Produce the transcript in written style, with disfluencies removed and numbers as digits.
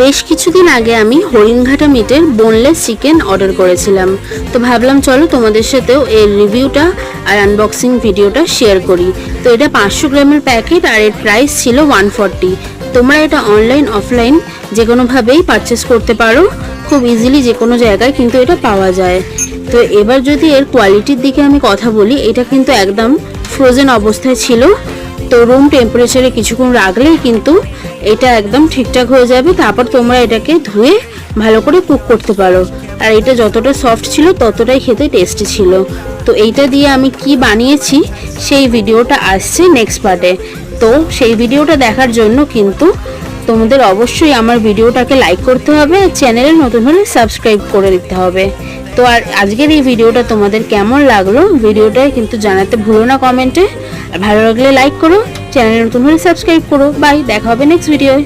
বেশ কিছুদিন আগে আমি হরিণঘাটা মিটের বোনলেস চিকেন অর্ডার করেছিলাম। তো ভাবলাম চলো তোমাদের সাথেও এর রিভিউটা আর আনবক্সিং ভিডিওটা শেয়ার করি। তো এটা 500 গ্রামের প্যাকেট আর এর প্রাইস ছিল 140। তোমরা এটা অনলাইন অফলাইন যে কোনোভাবেই পারচেস করতে পারো, খুব ইজিলি যে কোনো জায়গায় কিন্তু এটা পাওয়া যায়। তো এবার যদি এর কোয়ালিটির দিকে আমি কথা বলি, এটা কিন্তু একদম ফ্রোজেন অবস্থায় ছিল। তো রুম টেম্পারেচারে কিছুক্ষণ রাখলেই কিন্তু এটা একদম ঠিকঠাক হয়ে যাবে। তারপর তোমরা এটাকে ধুয়ে ভালো করে কুক করতে পারো। আর এটা যতটা সফট ছিল ততটাই খেতে টেস্টি ছিল। তো এইটা দিয়ে আমি কি বানিয়েছি সেই ভিডিওটা আসছে নেক্সট পার্টে। তো সেই ভিডিওটা দেখার জন্য কিন্তু তোমাদের অবশ্যই আমার ভিডিওটাকে লাইক করতে হবে, চ্যানেলে নতুন হলে সাবস্ক্রাইব করে দিতে হবে। তো আর আজকের এই ভিডিওটা তোমাদের কেমন লাগলো ভিডিওটা কিন্তু জানাতে ভুলো না কমেন্টে। আর ভালো লাগলে লাইক করো, চ্যানেলে নতুন হলে সাবস্ক্রাইব করো। বাই, দেখা হবে নেক্সট ভিডিওয়।